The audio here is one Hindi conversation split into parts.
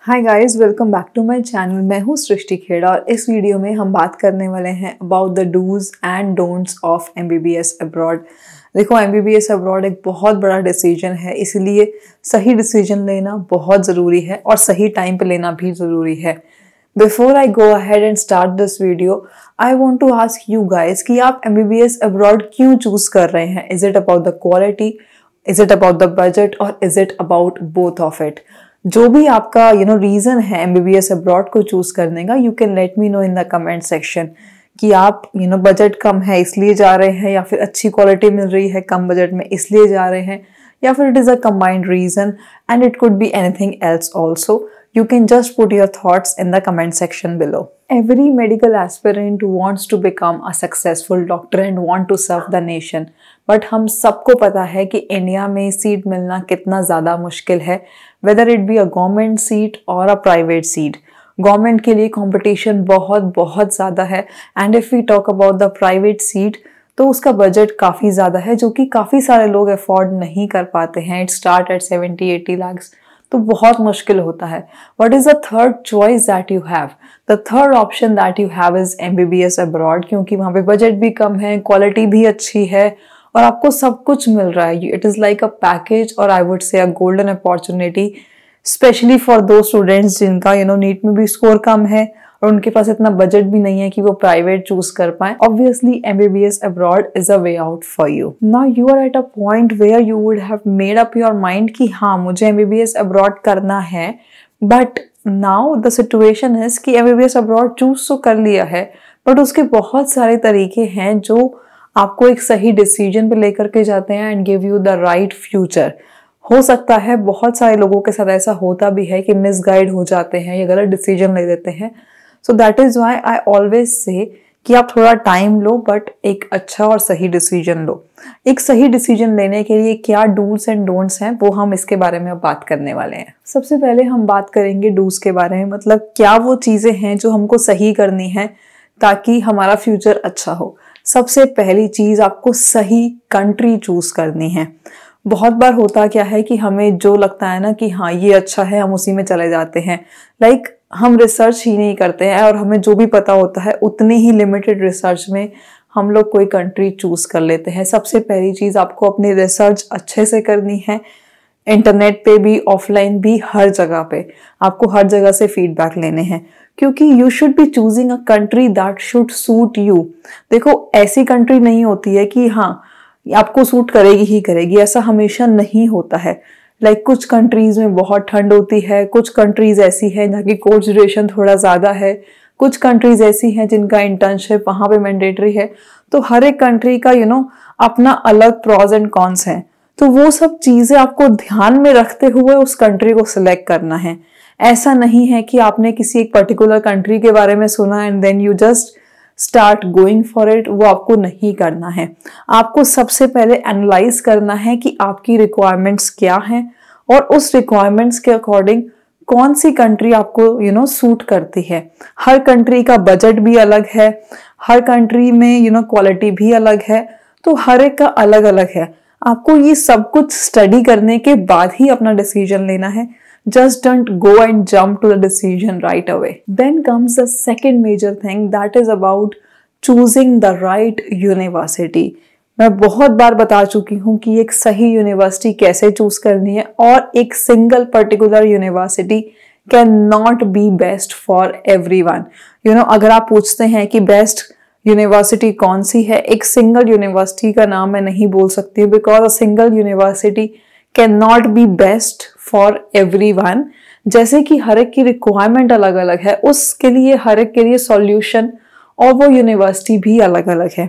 Hi guys, welcome back to my channel. मैं हूँ सृष्टि खेड़ा और इस वीडियो में हम बात करने वाले हैं about the dos and don'ts of MBBS abroad. देखो, एमबीबीएस अब्रॉड एक बहुत बड़ा डिसीजन है, इसलिए सही डिसीजन लेना बहुत ज़रूरी है और सही टाइम पे लेना भी ज़रूरी है। Before I go ahead and start this video, I want to ask you guys कि आप एमबीबीएस अब्रॉड क्यों चूज कर रहे हैं। Is it about the quality, is it about the budget और is it about both of it. जो भी आपका रीजन है एमबीबीएस अब्रॉड को चूज करने का, you can let me know in the comment section कि आप बजट कम है इसलिए जा रहे हैं, या फिर अच्छी क्वालिटी मिल रही है कम बजट में इसलिए जा रहे हैं, या फिर it is a combined reason and it could be anything else also. You can just put your thoughts in the comment section below. Every medical aspirant wants to become a successful doctor and want to serve the nation. But हम सबको पता है कि इंडिया में सीट मिलना कितना ज़्यादा मुश्किल है, whether it be a government seat or a private seat. Government के लिए कंपटीशन बहुत बहुत ज़्यादा है and if we talk about the private seat तो उसका बजट काफ़ी ज़्यादा है, जो कि काफ़ी सारे लोग अफोर्ड नहीं कर पाते हैं. इट स्टार्ट एट 70-80 lakhs, तो बहुत मुश्किल होता है. What is the third choice that you have? The third option that you have is MBBS abroad, क्योंकि वहाँ पे बजट भी कम है, क्वालिटी भी अच्छी है और आपको सब कुछ मिल रहा है. It is like a package और I would say a golden opportunity, specially for दो स्टूडेंट्स जिनका नीट में भी स्कोर कम है और उनके पास इतना बजट भी नहीं है कि वो प्राइवेट चूज कर पाए. Obviously MBBS abroad is a way out for you. Now you are at a point where you would have made up your mind कि हाँ, मुझे एमबीबीएस अब्रॉड करना है, but now the situation is कि एमबीबीएस अब्रॉड चूज तो कर लिया है, बट उसके बहुत सारे तरीके हैं जो आपको एक सही डिसीजन पे लेकर के जाते हैं and give you the right future. हो सकता है बहुत सारे लोगों के साथ ऐसा होता भी है कि मिसगाइड हो जाते हैं या गलत डिसीजन ले लेते हैं. So that is why I always say कि आप थोड़ा टाइम लो बट एक अच्छा और सही डिसीजन लो. एक सही डिसीजन लेने के लिए क्या डूज एंड डोंट्स हैं, वो हम इसके बारे में अब बात करने वाले हैं. सबसे पहले हम बात करेंगे डूज के बारे में, मतलब क्या वो चीज़ें हैं जो हमको सही करनी है ताकि हमारा फ्यूचर अच्छा हो. सबसे पहली चीज़, आपको सही कंट्री चूज करनी है. बहुत बार होता क्या है कि हमें जो लगता है ना कि हाँ ये अच्छा है, हम उसी में चले जाते हैं. लाइक हम रिसर्च ही नहीं करते हैं और हमें जो भी पता होता है उतनी ही लिमिटेड रिसर्च में हम लोग कोई कंट्री चूज कर लेते हैं. सबसे पहली चीज़, आपको अपनी रिसर्च अच्छे से करनी है. इंटरनेट पे भी, ऑफलाइन भी, हर जगह पे आपको हर जगह से फीडबैक लेने हैं, क्योंकि you should be choosing a country that should suit you. देखो, ऐसी कंट्री नहीं होती है कि हाँ आपको सूट करेगी ही करेगी, ऐसा हमेशा नहीं होता है. लाइक कुछ कंट्रीज में बहुत ठंड होती है, कुछ कंट्रीज ऐसी हैं जहाँ की कोर्स ड्यूरेशन थोड़ा ज़्यादा है, कुछ कंट्रीज ऐसी हैं जिनका इंटर्नशिप वहाँ पे मैंडेटरी है. तो हर एक कंट्री का अपना अलग प्रॉज एंड कॉन्स हैं. तो वो सब चीज़ें आपको ध्यान में रखते हुए उस कंट्री को सिलेक्ट करना है. ऐसा नहीं है कि आपने किसी एक पर्टिकुलर कंट्री के बारे में सुना and then you just start going for it. वो आपको नहीं करना है. आपको सबसे पहले एनालाइज करना है कि आपकी रिक्वायरमेंट्स क्या हैं और उस रिक्वायरमेंट्स के अकॉर्डिंग कौन सी कंट्री आपको सूट करती है. हर कंट्री का बजट भी अलग है, हर कंट्री में क्वालिटी भी अलग है, तो हर एक का अलग अलग है. आपको ये सब कुछ स्टडी करने के बाद ही अपना डिसीजन लेना है. Just don't go and jump to the decision right away. Then comes the second major thing, that is about choosing the right university. मैं बहुत बार बता चुकी हूँ कि एक सही यूनिवर्सिटी कैसे चूज करनी है, और एक single particular university can not B best for everyone. अगर आप पूछते हैं कि बेस्ट यूनिवर्सिटी कौन सी है, एक सिंगल यूनिवर्सिटी का नाम मैं नहीं बोल सकती हूँ, because a single university can not B best for everyone. जैसे कि हर एक की रिक्वायरमेंट अलग अलग है, उसके लिए हर एक के लिए सॉल्यूशन और वो यूनिवर्सिटी भी अलग अलग है.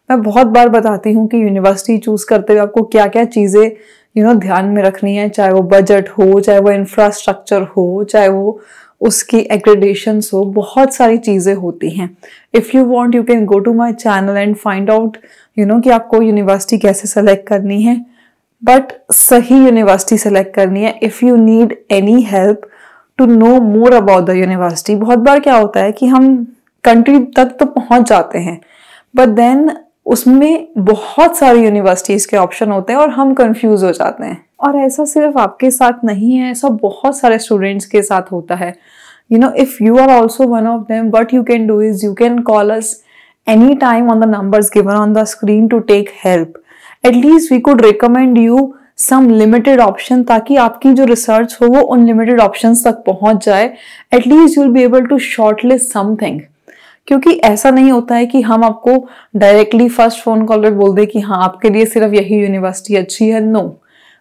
मैं बहुत बार बताती हूँ कि यूनिवर्सिटी चूज करते हुए आपको क्या क्या चीज़ें ध्यान में रखनी है, चाहे वो बजट हो, चाहे वो इंफ्रास्ट्रक्चर हो, चाहे वो उसकी एक्रेडिटेशंस हो. बहुत सारी चीज़ें होती हैं. If you want you can go to my channel and find out कि आपको यूनिवर्सिटी कैसे सेलेक्ट करनी है, बट सही यूनिवर्सिटी सेलेक्ट करनी है. If you need any help to know more about the university, बहुत बार क्या होता है कि हम कंट्री तक तो पहुंच जाते हैं, बट देन उसमें बहुत सारी यूनिवर्सिटीज़ के ऑप्शन होते हैं और हम कंफ्यूज हो जाते हैं. और ऐसा सिर्फ आपके साथ नहीं है, ऐसा बहुत सारे स्टूडेंट्स के साथ होता है. If you are also one of them, what you can do is you can call us anytime on the numbers given on the screen to take help. At least we could recommend you some limited option ताकि आपकी जो रिसर्च हो वो उन limited options तक पहुंच जाए. At least you'll be able to shortlist something. क्योंकि ऐसा नहीं होता है कि हम आपको डायरेक्टली फर्स्ट फोन कॉल पे बोल दे कि हाँ आपके लिए सिर्फ यही यूनिवर्सिटी अच्छी है. No,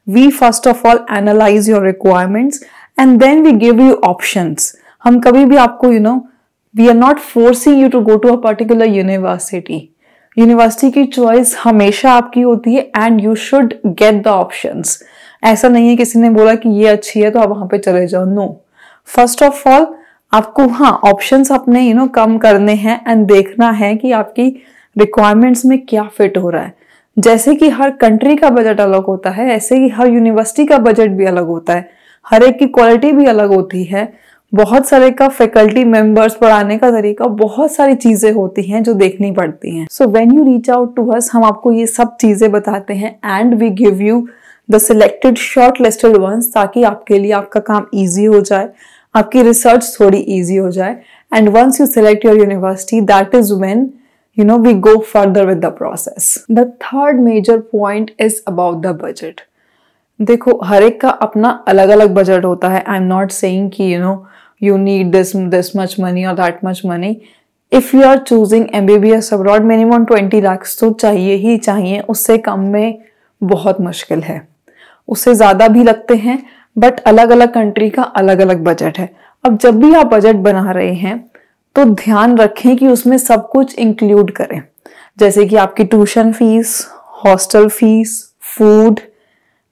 we first of all analyse your requirements and then we give you options. हम कभी भी आपको we are not forcing you to go to a particular university. University की चॉइस हमेशा आपकी होती है and you should get the options. ऐसा नहीं है किसी ने बोला कि ये अच्छी है तो आप वहां पे चले जाओ. नो, फर्स्ट ऑफ ऑल आपको ऑप्शंस अपने कम करने हैं एंड देखना है कि आपकी रिक्वायरमेंट्स में क्या फिट हो रहा है. जैसे कि हर कंट्री का बजट अलग होता है, ऐसे ही हर यूनिवर्सिटी का बजट भी अलग होता है. हर एक की क्वालिटी भी अलग होती है. बहुत सारे का फैकल्टी मेंबर्स, पढ़ाने का तरीका, बहुत सारी चीजें होती हैं जो देखनी पड़ती हैं. So when you reach out to us, हम आपको ये सब चीजें बताते हैं and we give you the selected short listed ones, ताकि आपके लिए आपका काम ईजी हो जाए, आपकी रिसर्च थोड़ी इजी हो जाए. And once you select your university, that is when we go further with the process. The third major point is about the budget. देखो, हर एक का अपना अलग अलग बजट होता है. आई एम नॉट सेइंग कि you need this much money or that much money. If you are choosing MBBS abroad, minimum 20 lakhs तो चाहिए ही चाहिए. उससे कम में बहुत मुश्किल है. उससे ज़्यादा भी लगते हैं, बट अलग अलग कंट्री का अलग अलग बजट है. अब जब भी आप बजट बना रहे हैं तो ध्यान रखें कि उसमें सब कुछ इंक्लूड करें. जैसे कि आपकी tuition fees, hostel fees, food,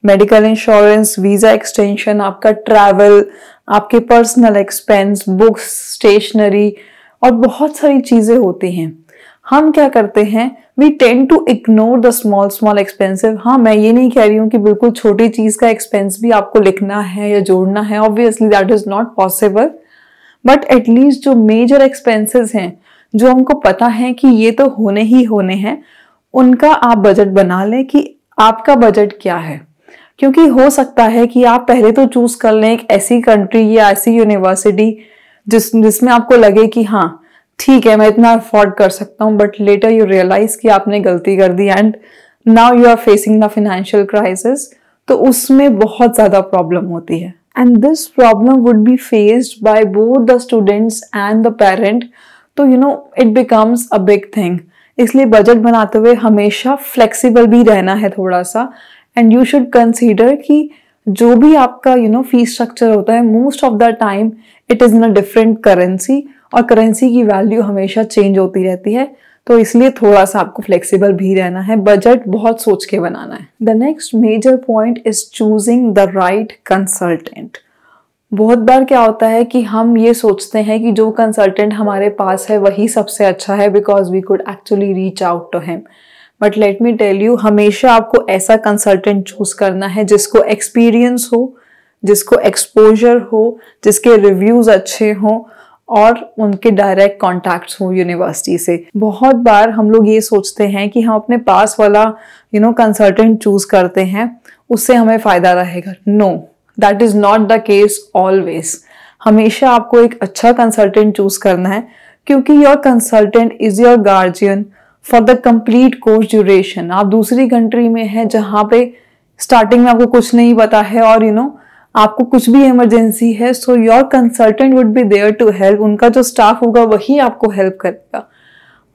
medical insurance, visa extension, आपका ट्रैवल, आपके पर्सनल एक्सपेंस, बुक्स, स्टेशनरी और बहुत सारी चीजें होती हैं. हम क्या करते हैं, we tend to ignore the small expensive. हाँ, मैं ये नहीं कह रही हूँ कि बिल्कुल छोटी चीज का एक्सपेंस भी आपको लिखना है या जोड़ना है. Obviously that is not possible, but at least जो मेजर एक्सपेंसेस हैं, जो हमको पता है कि ये तो होने ही होने हैं, उनका आप बजट बना लें कि आपका बजट क्या है. क्योंकि हो सकता है कि आप पहले तो चूज कर लें एक ऐसी कंट्री या ऐसी यूनिवर्सिटी जिसमें आपको लगे कि हाँ ठीक है, मैं इतना अफोर्ड कर सकता हूँ, बट लेटर यू रियलाइज कि आपने गलती कर दी and now you are facing the financial crisis. तो उसमें बहुत ज्यादा प्रॉब्लम होती है. And this problem would be faced by both the students and the parent. तो it becomes a big thing. इसलिए बजट बनाते हुए हमेशा फ्लेक्सिबल भी रहना है थोड़ा सा. एंड यू शुड कंसीडर कि जो भी आपका फीस स्ट्रक्चर होता है, most of the time it is in a different currency, और करेंसी की वैल्यू हमेशा चेंज होती रहती है. तो इसलिए थोड़ा सा आपको फ्लेक्सिबल भी रहना है. बजट बहुत सोच के बनाना है. The next major point is choosing the right consultant. बहुत बार क्या होता है कि हम ये सोचते हैं कि जो कंसल्टेंट हमारे पास है वही सबसे अच्छा है, because we could actually reach out to him. But let me tell you, हमेशा आपको ऐसा कंसल्टेंट चूज करना है जिसको एक्सपीरियंस हो, जिसको एक्सपोजर हो, जिसके रिव्यूज अच्छे हों और उनके डायरेक्ट कॉन्टैक्ट्स हो यूनिवर्सिटी से. बहुत बार हम लोग ये सोचते हैं कि हम अपने पास वाला कंसल्टेंट चूज करते हैं, उससे हमें फायदा रहेगा. No, that is not the case always. हमेशा आपको एक अच्छा कंसल्टेंट चूज करना है, क्योंकि your consultant is your guardian for the complete course duration. आप दूसरी कंट्री में हैं जहां पे स्टार्टिंग में आपको कुछ नहीं पता है और आपको कुछ भी इमरजेंसी है, so your consultant would be there to help. उनका जो स्टाफ होगा वही आपको हेल्प करेगा.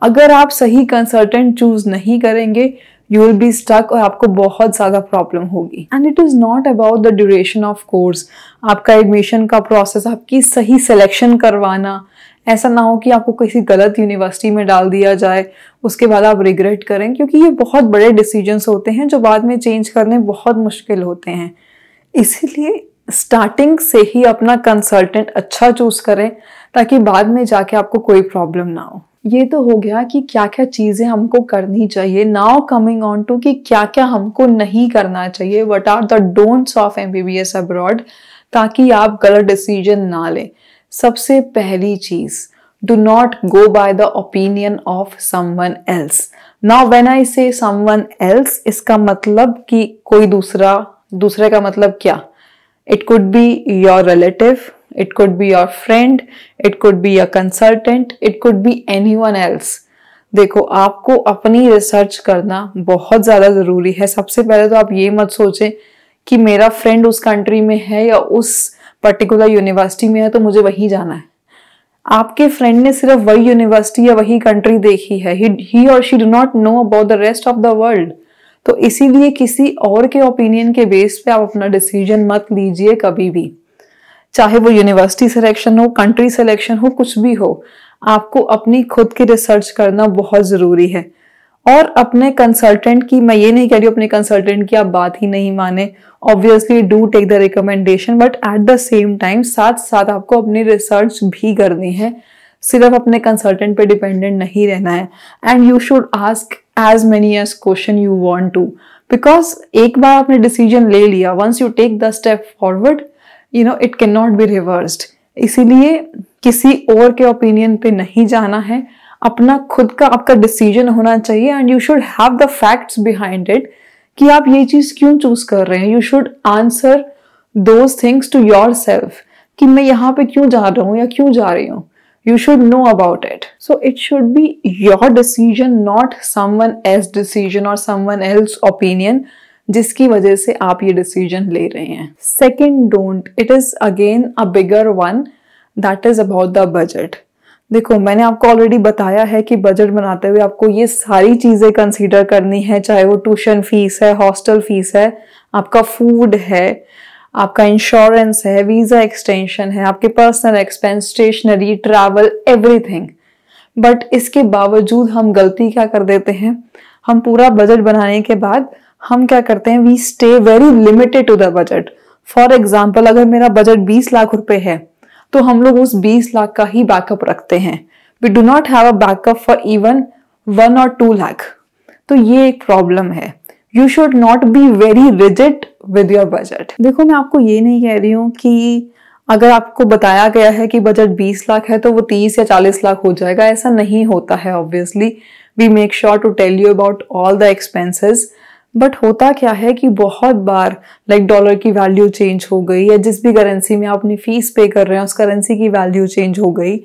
अगर आप सही कंसल्टेंट चूज नहीं करेंगे, यू विल बी स्टक और आपको बहुत ज्यादा प्रॉब्लम होगी. And it is not about the duration of course. आपका एडमिशन का प्रोसेस, आपकी सही सिलेक्शन करवाना, ऐसा ना हो कि आपको किसी गलत यूनिवर्सिटी में डाल दिया जाए, उसके बाद आप रिग्रेट करें, क्योंकि ये बहुत बड़े डिसीजंस होते हैं जो बाद में चेंज करने बहुत मुश्किल होते हैं. इसीलिए स्टार्टिंग से ही अपना कंसल्टेंट अच्छा चूज करें, ताकि बाद में जाके आपको कोई प्रॉब्लम ना हो. ये तो हो गया कि क्या क्या चीजें हमको करनी चाहिए. नाउ कमिंग ऑन टू कि क्या क्या हमको नहीं करना चाहिए. What are the don'ts of MBBS abroad, ताकि आप गलत डिसीजन ना लें. सबसे पहली चीज, do not go by the opinion of someone else. Now when I say someone else, इसका मतलब कि कोई दूसरा दूसरे का मतलब क्या? It could be your relative, it could be your friend, it could be your consultant, it could B anyone else. देखो, आपको अपनी रिसर्च करना बहुत ज्यादा जरूरी है। सबसे पहले तो आप ये मत सोचें कि मेरा फ्रेंड उस कंट्री में है या उस पर्टिकुलर यूनिवर्सिटी में है तो मुझे वहीं जाना है। आपके फ्रेंड ने सिर्फ वही यूनिवर्सिटी या वही कंट्री देखी है, ही और she do not know about the rest of the world. तो इसीलिए किसी और के ओपिनियन के बेस पे आप अपना डिसीजन मत लीजिए कभी भी, चाहे वो यूनिवर्सिटी सिलेक्शन हो, कंट्री सिलेक्शन हो, कुछ भी हो। आपको अपनी खुद की रिसर्च करना बहुत जरूरी है। और अपने कंसल्टेंट की, मैं ये नहीं कह रही हूँ अपने कंसल्टेंट की आप बात ही नहीं माने, obviously do take the recommendation, but at the same time साथ साथ आपको अपनी रिसर्च भी करनी है। सिर्फ अपने कंसल्टेंट पे डिपेंडेंट नहीं रहना है। And you should ask as many as question you want to, because एक बार आपने डिसीजन ले लिया, once you take the step forward, you know it can not be reversed. इसीलिए किसी और के ओपिनियन पे नहीं जाना है, अपना खुद का आपका डिसीजन होना चाहिए। And you should have the facts behind it कि आप ये चीज क्यों चूज कर रहे हैं। You should answer those things to yourself कि मैं यहाँ पे क्यों जा रहा हूँ या क्यों जा रही हूँ। You should know about it. So it should be your decision, not someone else's decision or someone else's opinion, जिसकी वजह से आप ये डिसीजन ले रहे हैं। Second don't, it is again a bigger one, that is about the budget. देखो, मैंने आपको ऑलरेडी बताया है कि बजट बनाते हुए आपको ये सारी चीजें कंसीडर करनी है, चाहे वो ट्यूशन फीस है, हॉस्टल फीस है, आपका फूड है, आपका इंश्योरेंस है, वीजा एक्सटेंशन है, आपके personal expense, stationery, travel, everything. But इसके बावजूद हम गलती क्या कर देते हैं, हम पूरा बजट बनाने के बाद हम क्या करते हैं, we stay very limited to the budget. For example, अगर मेरा बजट 20 लाख रुपए है तो हम लोग उस 20 लाख का ही बैकअप रखते हैं। We do not have a backup for even 1 or 2 lakh. तो ये एक प्रॉब्लम है। You should not be very rigid with your budget. देखो, मैं आपको ये नहीं कह रही हूँ कि अगर आपको बताया गया है कि बजट 20 लाख है तो वो 30 या 40 लाख हो जाएगा, ऐसा नहीं होता है। Obviously we make sure to tell you about all the expenses. But होता क्या है कि बहुत बार लाइक डॉलर की वैल्यू चेंज हो गई, या जिस भी करेंसी में आप अपनी फीस पे कर रहे हैं उस करेंसी की वैल्यू चेंज हो गई,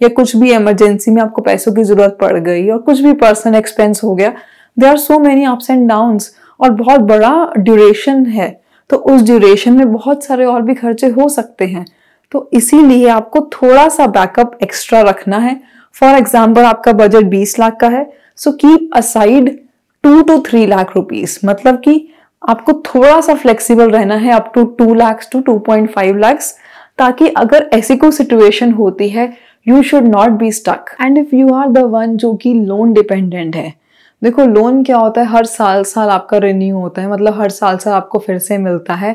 या कुछ भी इमरजेंसी में आपको पैसों की जरूरत पड़ गई, और कुछ भी पर्सनल एक्सपेंस हो गया। There are so many ups and downs, और बहुत बड़ा ड्यूरेशन है, तो उस ड्यूरेशन में बहुत सारे और भी खर्चे हो सकते हैं। तो इसीलिए आपको थोड़ा सा बैकअप एक्स्ट्रा रखना है। फॉर एग्जाम्पल, आपका बजट 20 लाख का है, so keep aside 2 to 3 lakh rupees. मतलब कि आपको थोड़ा सा फ्लेक्सिबल रहना है up to 2 lakhs to 2.5 lakhs, ताकि अगर ऐसी कोई सिचुएशन होती है, you should not be stuck. And if you are the one जो कि लोन डिपेंडेंट है, देखो लोन क्या होता है, हर साल आपका रिन्यू होता है, मतलब हर साल आपको फिर से मिलता है।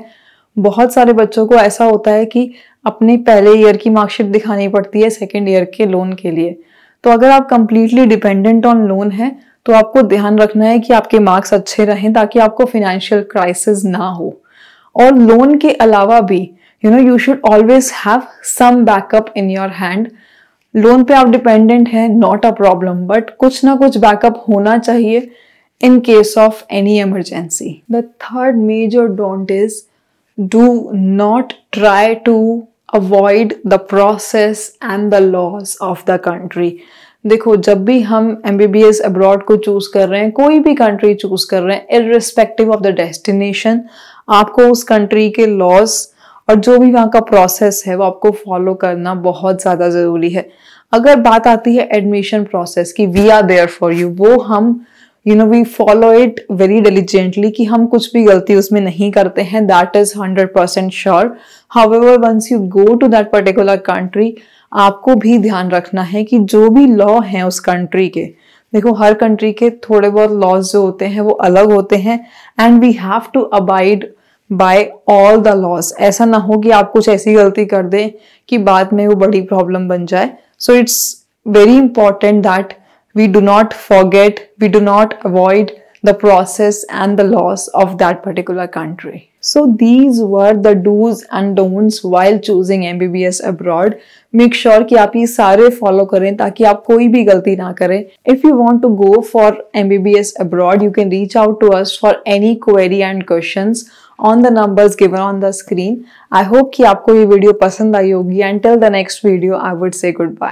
बहुत सारे बच्चों को ऐसा होता है कि अपने पहले ईयर की मार्कशीट दिखानी पड़ती है सेकेंड ईयर के लोन के लिए। तो अगर आप कंप्लीटली डिपेंडेंट ऑन लोन है तो आपको ध्यान रखना है कि आपके मार्क्स अच्छे रहें ताकि आपको फाइनेंशियल क्राइसिस ना हो। और लोन के अलावा भी you should always have some backup in your hand. Loan पे आप डिपेंडेंट है, नॉट अ प्रॉब्लम, बट कुछ ना कुछ बैकअप होना चाहिए in case of any emergency. The third major don't is do not try to avoid the process and the laws of the country. देखो, जब भी हम MBBS अब्रॉड को चूज कर रहे हैं, कोई भी कंट्री चूज कर रहे हैं, इररिस्पेक्टिव ऑफ द डेस्टिनेशन, आपको उस कंट्री के लॉज और जो भी वहाँ का प्रोसेस है वो आपको फॉलो करना बहुत ज़्यादा ज़रूरी है। अगर बात आती है एडमिशन प्रोसेस की, we are there for you, वो हम we follow it very diligently कि हम कुछ भी गलती उसमें नहीं करते हैं, that is 100% sure. However once you go to that particular country, आपको भी ध्यान रखना है कि जो भी लॉ हैं उस कंट्री के, देखो हर कंट्री के थोड़े बहुत लॉज जो होते हैं वो अलग होते हैं, and we have to abide by all the laws. ऐसा ना हो कि आप कुछ ऐसी गलती कर दें कि बाद में वो बड़ी प्रॉब्लम बन जाए। So it's very important that we do not forget, we do not avoid the process and the laws of that particular country. So these were the do's and don'ts while choosing MBBS abroad. Make sure कि आप ये सारे follow करें ताकि आप कोई भी गलती ना करें। If you want to go for MBBS abroad, you can reach out to us for any query and questions on the numbers given on the screen. I hope कि आपको ये वीडियो पसंद आई होगी, and till the next video I would say goodbye.